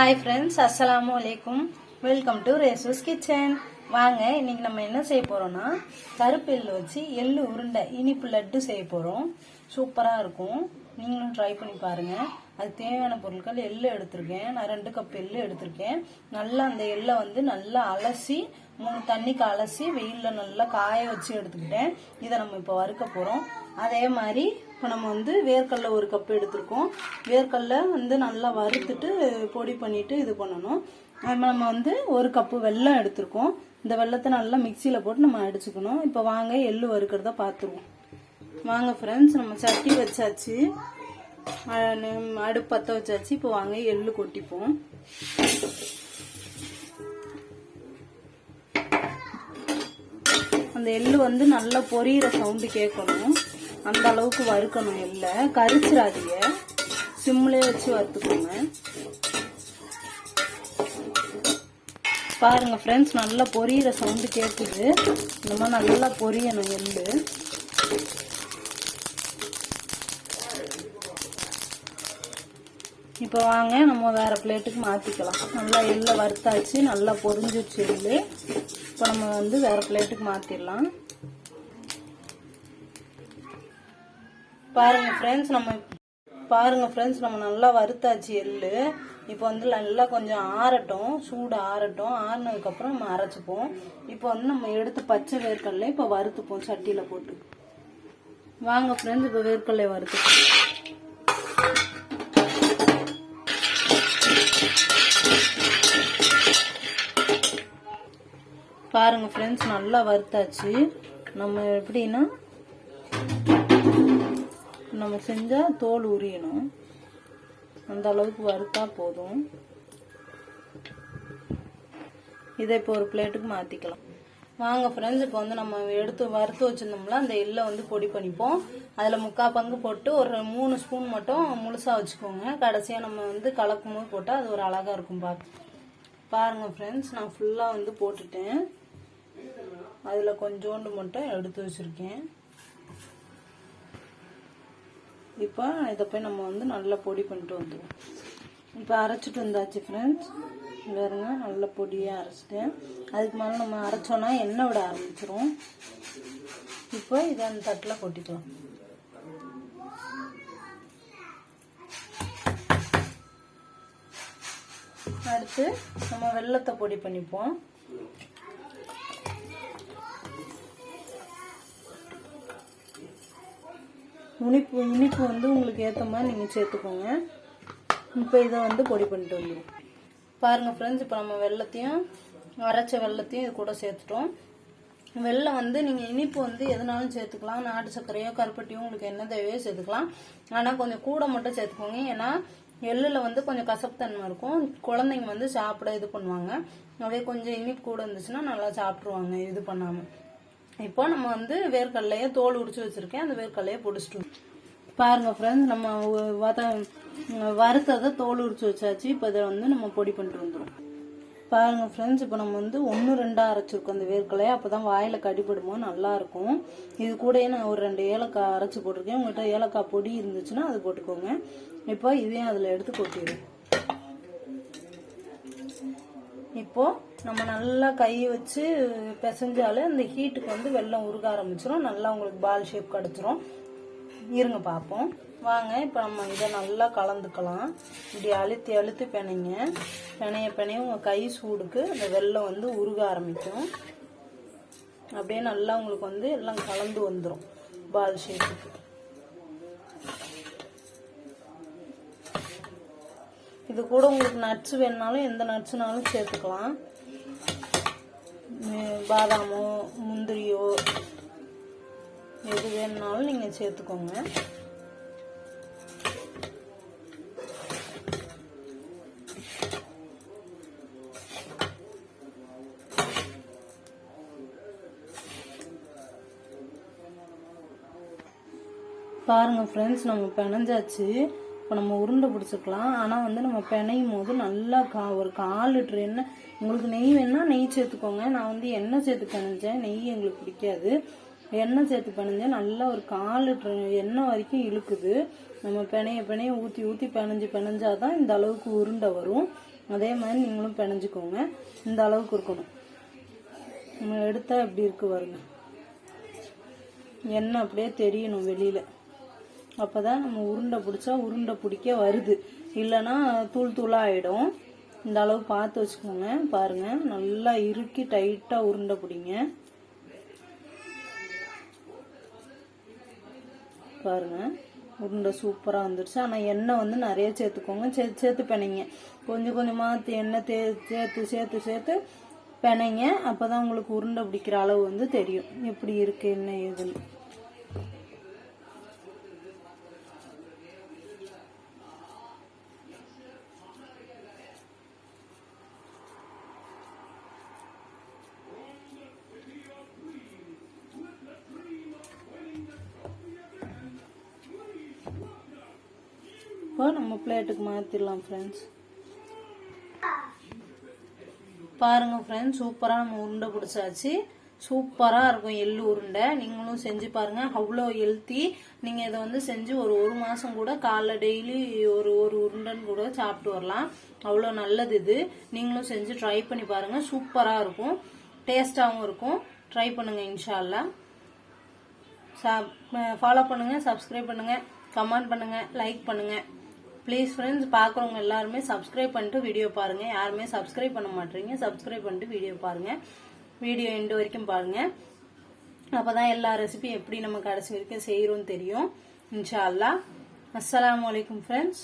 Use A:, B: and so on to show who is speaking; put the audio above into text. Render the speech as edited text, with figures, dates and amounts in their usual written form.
A: Hi friends, அஸ்ஸலாமு அலைக்கும். Welcome to Resu's kitchen. வாங்க, இன்னைக்கு நம்ம என்ன செய்ய போறோம்னா கருப்பு எள்ளு வச்சு எள்ளு உருண்டை இனிப்பு லட்டு செய்ய போறோம். சூப்பரா இருக்கும். நீங்களும் ட்ரை பண்ணி பாருங்க. அதுக்கு தேவையான பொருட்கள் எள்ளு எடுத்திருக்கேன். நான் 2 கப் எள்ளு எடுத்திருக்கேன். நல்லா அந்த எள்ளை வந்து நல்லா அலசி 3 தண்ணிக்கு அலசி வெயில்ல நல்லா காய வச்சு எடுத்துக்கிட்டேன். இதை நம்ம இப்போ வறுக்க போறோம். அதே மாதிரி இப்போ நம்ம வந்து வேர்க்கடலை 1 கப் எடுத்திருக்கோம். வேர்க்கடலை வந்து நல்லா வறுத்துட்டு பொடி பண்ணிட்டு இது பண்ணணும். நம்ம வந்து 1 கப்பு வெல்லம் எடுத்திருக்கோம். இந்த வெல்லத்தை நல்லா மிக்சியில் போட்டு நம்ம அடிச்சுக்கணும். இப்போ வாங்க எள்ளு வறுக்கிறத பார்த்துருவோம். வாங்க ஃப்ரெண்ட்ஸ், நம்ம சட்டி வச்சாச்சு, அடுப்பு பற்ற வச்சாச்சு. இப்போ வாங்க எள்ளு கொட்டிப்போம். அந்த எள்ளு வந்து நல்லா பொரியிற சவுண்டு கேட்கணும். அந்த அளவுக்கு வறுக்கணும். எள்ளை கரிச்சிடாதீங்க, சிம்லேயே வச்சு வறுத்துக்கோங்க. பாருங்க ஃப்ரெண்ட்ஸ், நல்லா பொரியிற சவுண்டு கேட்குது. இந்த மாதிரி நல்லா பொரியணும் எள்ளு. இப்போ வாங்க நம்ம வேற பிளேட்டுக்கு மாற்றிக்கலாம். நல்லா எள்ளை வறுத்தாச்சு, நல்லா பொரிஞ்சிருச்சு எள்ளு. இப்போ நம்ம வந்து வேற பிளேட்டுக்கு மாற்றிடலாம். பாருங்க ஃப்ரெண்ட்ஸ், நம்ம நல்லா வறுத்தாச்சு எள்ளு. இப்போ வந்து நல்லா கொஞ்சம் ஆறட்டும், சூடு ஆறட்டும். ஆறினதுக்கப்புறம் நம்ம அரைச்சிப்போம். இப்போ வந்து நம்ம எடுத்து பச்சை வேர்க்கடலை இப்போ வறுத்துப்போம் சட்டியில் போட்டு. வாங்க ஃப்ரெண்ட்ஸ், இப்போ வேர்க்கடலை வறுத்துப்போம். பாருங்க ஃப்ரெண்ட்ஸ், நல்லா வறுத்தாச்சு. நம்ம எப்படின்னா நம்ம செஞ்சா தோல் உரியணும், அந்த அளவுக்கு வறுத்தா போதும். இதை இப்போ ஒரு பிளேட்டுக்கு மாற்றிக்கலாம். வாங்க ஃப்ரெண்ட்ஸ், இப்போ வந்து நம்ம எடுத்து வறுத்து வச்சுருந்தோம்ல அந்த எள்ளை வந்து பொடி பண்ணிப்போம். அதில் 3/4 பங்கு போட்டு ஒரு 3 ஸ்பூன் மட்டும் முழுசாக வச்சுக்கோங்க. கடைசியாக நம்ம வந்து கலக்கும் போது போட்டால் அது ஒரு அழகாக இருக்கும் பார்க்க. பாருங்க ஃப்ரெண்ட்ஸ், நான் ஃபுல்லாக வந்து போட்டுட்டேன். அதில் கொஞ்சோண்டு மட்டும் எடுத்து வச்சுருக்கேன். இப்போ இதை போய் நம்ம வந்து நல்லா பொடி பண்ணிட்டு வந்துடுவோம். இப்போ அரைச்சிட்டு வந்தாச்சு ஃப்ரெண்ட்ஸ். வேறுங்க நல்ல பொடியாக அரைச்சிட்டேன். அதுக்கு மேலே நம்ம அரைச்சோன்னா எண்ணெய் விட ஆரம்பிச்சிரும். இப்போ இதை அந்த தட்டில் கொட்டிக்கலாம். அடுத்து நம்ம வெல்லத்தை பொடி பண்ணிப்போம். இனிப்பு வந்து உங்களுக்கு ஏற்ற மாதிரி நீங்கள் சேர்த்துக்கோங்க. இப்போ இதை வந்து பொடி பண்ணிட்டு வந்துடும். பாருங்கள் ஃப்ரெண்ட்ஸ், இப்போ நம்ம வெல்லத்தையும் அரைச்ச வெல்லத்தையும் இது கூட சேர்த்துட்டோம். வெல்லம் வந்து நீங்கள் இனிப்பு வந்து எதுனாலும் சேர்த்துக்கலாம். நாட்டு சர்க்கரையோ கருப்பட்டியோ உங்களுக்கு என்ன தேவையோ சேர்த்துக்கலாம். ஆனால் கொஞ்சம் கூட மட்டும் சேர்த்துக்கோங்க. ஏன்னா எள்ளில் வந்து கொஞ்சம் கசப்புத்தன்மை இருக்கும். குழந்தைங்க வந்து சாப்பிட இது பண்ணுவாங்க. அப்படியே கொஞ்சம் இனிப்பு கூட இருந்துச்சுன்னா நல்லா சாப்பிட்ருவாங்க இது பண்ணாமல். இப்போ நம்ம வந்து வேர்க்கடலையை தோல் உரிச்சு வச்சுருக்கேன். அந்த வேர்க்கடலையை பொடிச்சிட்டு பாருங்கள் ஃப்ரெண்ட்ஸ், நம்ம வறுத்ததை தோல் உரிச்சு வச்சாச்சு. இப்போ இதை வந்து நம்ம பொடி பண்ணிட்டு வந்துடும். பாருங்கள் ஃப்ரெண்ட்ஸ், இப்போ நம்ம வந்து 1-2 அரைச்சிருக்கோம் அந்த வேர்க்கடலையை. அப்போ தான் வாயில் கடிப்படுமோ நல்லாயிருக்கும். இது கூடயே நான் ஒரு 2 ஏலக்காய் அரைச்சி போட்டிருக்கேன். உங்கள்கிட்ட ஏலக்காய் பொடி இருந்துச்சுன்னா அது போட்டுக்கோங்க. இப்போ இதையும் அதில் எடுத்து கொட்டிடும். இப்போ நம்ம நல்லா கையை வச்சு பிசைஞ்சாலே அந்த ஹீட்டுக்கு வந்து வெல்லம் உருக ஆரம்பிச்சிடும். நல்லா உங்களுக்கு பால் ஷேப் கிடச்சிரும். இருங்க பார்ப்போம். வாங்க, இப்போ நம்ம இதை நல்லா கலந்துக்கலாம். இப்படி அழுத்தி அழுத்தி பிணைய உங்கள் கை சூடுக்கு அந்த வெல்லம் வந்து உருக ஆரம்பிக்கும். அப்படியே நல்லா உங்களுக்கு வந்து எல்லாம் கலந்து வந்துடும் பால் ஷேப்புக்கு. இது கூட உங்களுக்கு நட்ஸ் வேணுனாலும் எந்த நட்ஸ்னாலும் சேர்த்துக்கலாம். பாதாமோ முந்திரியோ எது வேணுனாலும் நீங்கள் சேர்த்துக்கோங்க. பாருங்க ஃப்ரெண்ட்ஸ், நம்ம பிணைஞ்சாச்சு. இப்போ நம்ம உருண்டை பிடிச்சிக்கலாம். ஆனால் வந்து நம்ம பிணையும் போது நல்லா ஒரு 1/4 லிட்டர் எண்ணெய், உங்களுக்கு நெய் வேணால் நெய் சேர்த்துக்கோங்க. நான் வந்து எண்ணெய் சேர்த்து பிணைஞ்சேன். நெய் எங்களுக்கு பிடிக்காது. எண்ணெய் சேர்த்து பிணைஞ்சேன். நல்லா ஒரு 1/4 லிட்டர் எண்ணெய் வரைக்கும் இழுக்குது. நம்ம பிணைய ஊற்றி பிணைஞ்சாதான் இந்த அளவுக்கு உருண்டை வரும். அதே மாதிரி நீங்களும் பிணைஞ்சுக்கோங்க. இந்த அளவுக்கு இருக்கணும். நம்ம எடுத்தா எப்படி இருக்கு பாருங்க, எண்ணெய் அப்படியே தெரியணும் வெளியில. அப்பதான் நம்ம உருண்டை பிடிச்சா உருண்டை பிடிக்க வருது, இல்லைன்னா தூள் தூளா ஆயிடும். இந்த அளவு பார்த்து வச்சுக்கோங்க. பாருங்க, நல்லா இறுக்கி டைட்டா உருண்டை பிடிங்க. பாருங்க, உருண்டை சூப்பரா வந்துருச்சு. ஆனா எண்ணெய் வந்து நிறைய சேர்த்துக்கோங்க. சேர்த்து பிணைங்க. கொஞ்சம் கொஞ்சமா எண்ணெய் சேர்த்து சேர்த்து சேர்த்து பிணைங்க. அப்பதான் உங்களுக்கு உருண்டை பிடிக்கிற அளவு வந்து தெரியும் எப்படி இருக்கு என்ன ஏதுன்னு. இப்போ நம்ம பிளேட்டுக்கு மாத்திடலாம் ஃப்ரெண்ட்ஸ். பாருங்க ஃப்ரெண்ட்ஸ், சூப்பரா நம்ம உருண்டை பிடிச்சாச்சு. சூப்பரா இருக்கும் எள்ளு உருண்டை. நீங்களும் செஞ்சு பாருங்க, அவ்வளோ ஹெல்த்தி. நீங்க இதை வந்து செஞ்சு ஒரு மாசம் கூட காலைல டெய்லி ஒரு உருண்டைன்னு கூட சாப்பிட்டு வரலாம். அவ்வளோ நல்லது இது. நீங்களும் செஞ்சு ட்ரை பண்ணி பாருங்க, சூப்பரா இருக்கும், டேஸ்டாகவும் இருக்கும். ட்ரை பண்ணுங்க இன்ஷா அல்லாஹ். ஃபாலோ பண்ணுங்க, சப்ஸ்கிரைப் பண்ணுங்க, கமெண்ட் பண்ணுங்க, லைக் பண்ணுங்க. ப்ளீஸ் ஃப்ரெண்ட்ஸ், பார்க்குறவங்க எல்லாருமே சப்ஸ்கிரைப் பண்ணிட்டு வீடியோ பாருங்க. யாருமே சப்ஸ்கிரைப் பண்ண மாட்டீங்க, சப்ஸ்கிரைப் பண்ணிட்டு வீடியோ பாருங்க. வீடியோ எண்டு வரைக்கும் பாருங்க. அப்பதான் எல்லா ரெசிபியும் எப்படி நம்ம கடைசி வரைக்கும் செய்யறோம்னு தெரியும் இன்ஷா அல்லாஹ். அஸ்ஸலாமு அலைக்கும் ஃப்ரெண்ட்ஸ்.